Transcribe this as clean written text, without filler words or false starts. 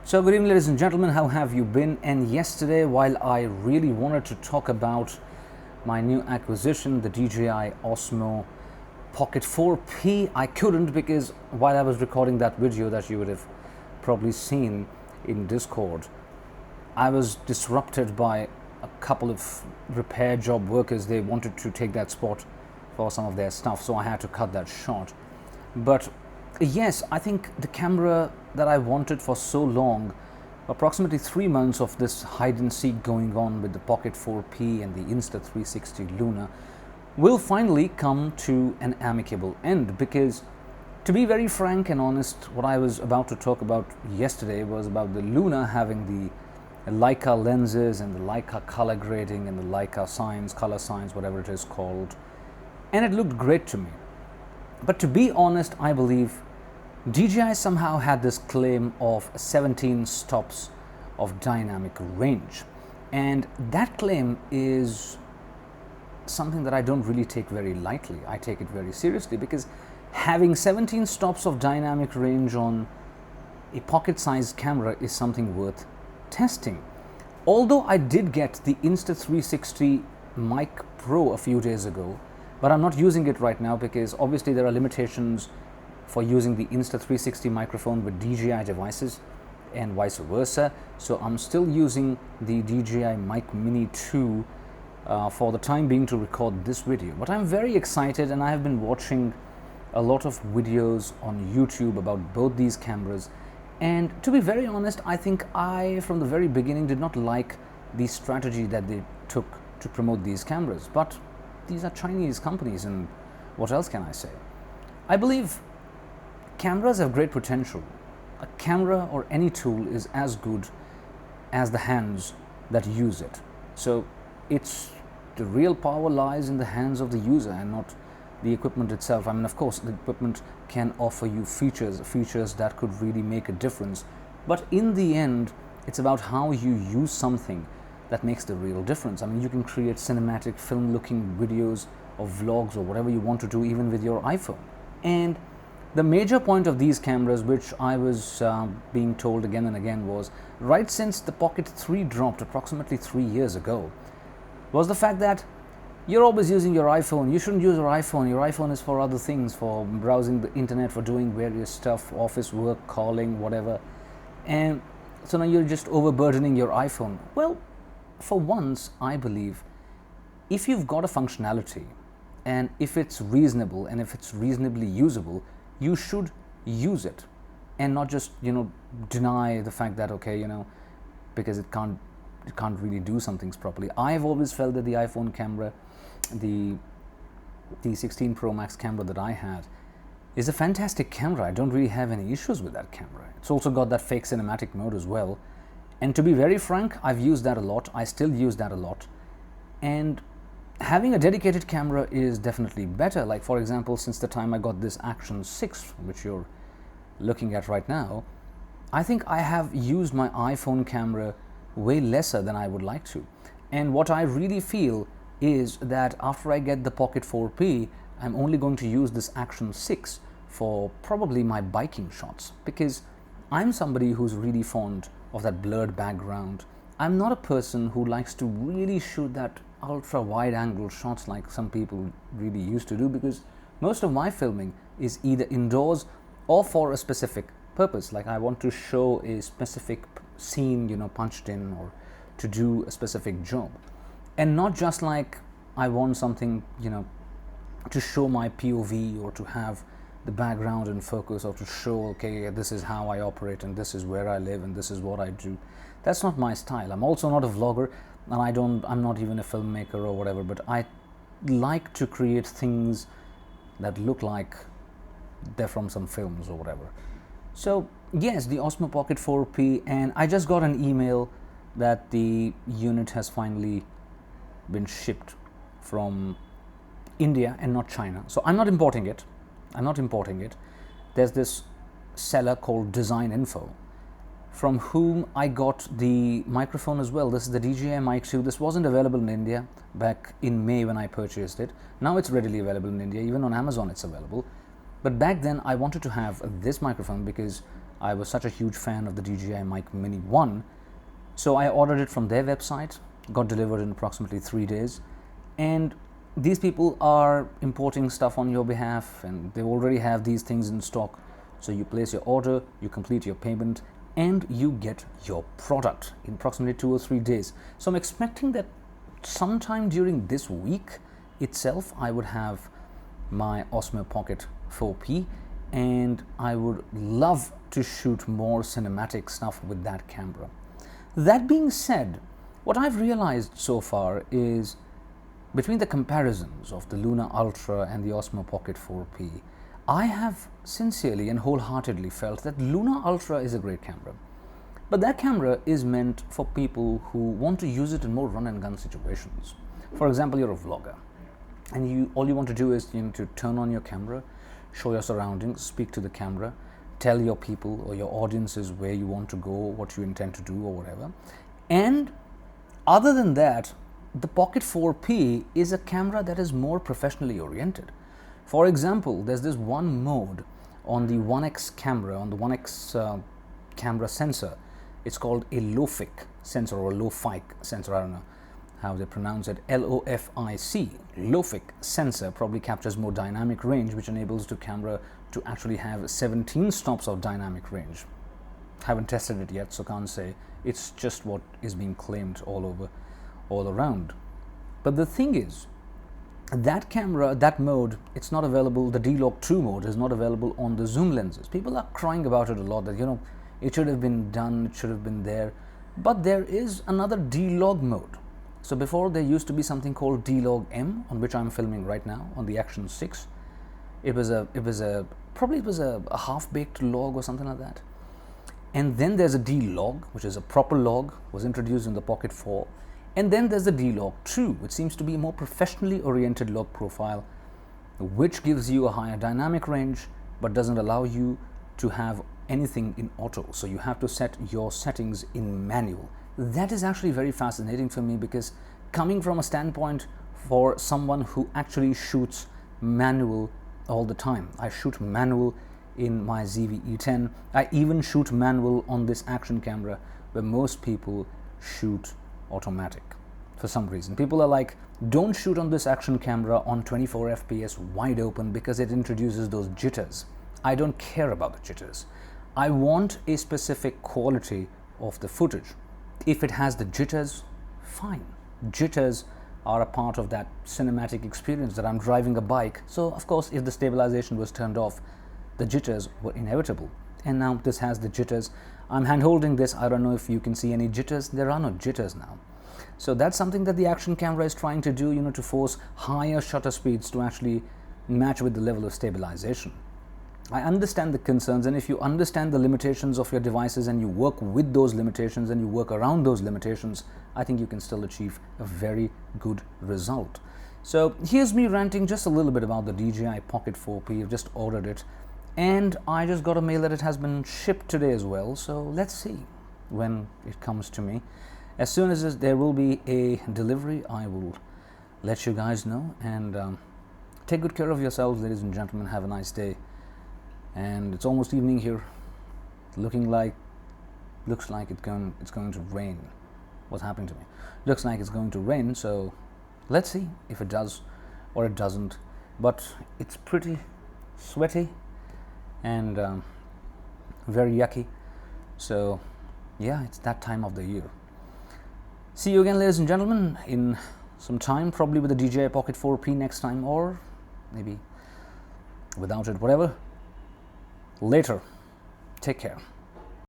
So good evening, ladies and gentlemen, how have you been? And yesterday, while I really wanted to talk about my new acquisition, the DJI Osmo Pocket 4P, I couldn't, because while I was recording that video that you would have probably seen in Discord, I was disrupted by a couple of repair job workers. They wanted to take that spot for some of their stuff, so I had to cut that short. But yes, I think the camera that I wanted for so long, approximately 3 months of this hide and seek going on with the Pocket 4P and the Insta360 Luna, will finally come to an amicable end. Because to be very frank and honest, what I was about to talk about yesterday was about the Luna having the Leica lenses and the Leica color grading and the Leica signs, color signs, whatever it is called, and it looked great to me. But to be honest, I believe DJI somehow had this claim of 17 stops of dynamic range, and that claim is something that I don't really take very lightly. I take it very seriously, because having 17 stops of dynamic range on a pocket-sized camera is something worth testing. Although I did get the Insta360 Mic Pro a few days ago, but I'm not using it right now because obviously there are limitations for using the Insta360 microphone with DJI devices and vice versa. So I'm still using the DJI Mic Mini 2 for the time being to record this video. But I'm very excited, and I have been watching a lot of videos on YouTube about both these cameras. And to be very honest, I think I, from the very beginning, did not like the strategy that they took to promote these cameras. But these are Chinese companies, and what else can I say? I believe cameras have great potential. A camera or any tool is as good as the hands that use it. So the real power lies in the hands of the user and not the equipment itself. I mean, of course, the equipment can offer you features that could really make a difference. But in the end, it's about how you use something that makes the real difference. I mean, you can create cinematic film-looking videos or vlogs or whatever you want to do, even with your iPhone. And the major point of these cameras, which I was being told again and again, was right since the Pocket 3 dropped approximately 3 years ago, was the fact that you're always using your iPhone. You shouldn't use your iPhone. Your iPhone is for other things, for browsing the internet, for doing various stuff, office work, calling, whatever. And so now you're just overburdening your iPhone. Well, for once, I believe if you've got a functionality, and if it's reasonable and if it's reasonably usable, you should use it, and not just deny the fact that because it can't really do some things properly. I've always felt that the iPhone camera, the 16 Pro Max camera that I had, is a fantastic camera. I don't really have any issues with that camera. It's also got that fake cinematic mode as well, and to be very frank, I've used that a lot. I still use that a lot, and having a dedicated camera is definitely better. Like, for example, since the time I got this Action 6, which you're looking at right now, I think I have used my iPhone camera way lesser than I would like to. And what I really feel is that after I get the Pocket 4P, I'm only going to use this Action 6 for probably my biking shots, because I'm somebody who's really fond of that blurred background. I'm not a person who likes to really shoot that ultra wide angle shots like some people really used to do, because most of my filming is either indoors or for a specific purpose. Like, I want to show a specific scene punched in, or to do a specific job, and not just like I want something to show my POV, or to have the background in focus, or to show, okay, this is how I operate and this is where I live and this is what I do. That's not my style. I'm also not a vlogger, and I'm not even a filmmaker or whatever, but I like to create things that look like they're from some films or whatever. So yes, the Osmo Pocket 4P, and I just got an email that the unit has finally been shipped from India and not China. So I'm not importing it. There's this seller called Design Info, from whom I got the microphone as well. This is the DJI Mic 2. This wasn't available in India back in May when I purchased it. Now it's readily available in India. Even on Amazon it's available. But back then I wanted to have this microphone because I was such a huge fan of the DJI Mic Mini 1, so I ordered it from their website, got delivered in approximately 3 days, and these people are importing stuff on your behalf and they already have these things in stock. So you place your order, you complete your payment, and you get your product in approximately 2 or 3 days. So I'm expecting that sometime during this week itself I would have my Osmo Pocket 4P, and I would love to shoot more cinematic stuff with that camera. That being said, what I've realized so far is between the comparisons of the Luna Ultra and the Osmo Pocket 4P, I have sincerely and wholeheartedly felt that Luna Ultra is a great camera. But that camera is meant for people who want to use it in more run and gun situations. For example, you're a vlogger and all you want to do is to turn on your camera, show your surroundings, speak to the camera, tell your people or your audiences where you want to go, what you intend to do or whatever. And other than that, the Pocket 4P is a camera that is more professionally oriented. For example, there's this one mode on the 1X camera, on the 1X camera sensor. It's called a LOFIC sensor or LOFIC sensor. I don't know how they pronounce it. LOFIC. LOFIC sensor probably captures more dynamic range, which enables the camera to actually have 17 stops of dynamic range. Haven't tested it yet, so can't say. It's just what is being claimed all around. But the thing is, that camera, that mode, it's not available. The D-Log 2 mode is not available on the zoom lenses. People are crying about it a lot, that it should have been done, it should have been there. But there is another D-Log mode. So before, there used to be something called D-Log M, on which I'm filming right now on the Action 6. It was a half-baked log or something like that. And then there's a D-Log, which is a proper log, was introduced in the Pocket 4. And then there's the D-Log 2, which seems to be a more professionally oriented log profile, which gives you a higher dynamic range, but doesn't allow you to have anything in auto. So you have to set your settings in manual. That is actually very fascinating for me, because coming from a standpoint for someone who actually shoots manual all the time. I shoot manual in my ZV-E10. I even shoot manual on this action camera, where most people shoot automatic. For some reason, people are like, don't shoot on this action camera on 24 FPS wide open because it introduces those jitters. I don't care about the jitters. I want a specific quality of the footage. If it has the jitters, fine. Jitters are a part of that cinematic experience, that I'm driving a bike. So of course, if the stabilization was turned off, the jitters were inevitable. And now this has the jitters. I'm hand holding this. I don't know if you can see any jitters. There are no jitters now. So that's something that the action camera is trying to do, to force higher shutter speeds to actually match with the level of stabilization. I understand the concerns, and if you understand the limitations of your devices and you work with those limitations and you work around those limitations, I think you can still achieve a very good result. So here's me ranting just a little bit about the DJI Pocket 4P. I've just ordered it, and I just got a mail that it has been shipped today as well. So let's see when it comes to me. As soon as there will be a delivery, I will let you guys know. And take good care of yourselves, ladies and gentlemen. Have a nice day. And it's almost evening here. Looks like it's going to rain. What's happening to me? Looks like it's going to rain. So let's see if it does or it doesn't. But it's pretty sweaty and very yucky. So yeah, it's that time of the year. See you again, ladies and gentlemen, in some time, probably with the DJI Pocket 4P next time, or maybe without it, whatever. Later. Take care.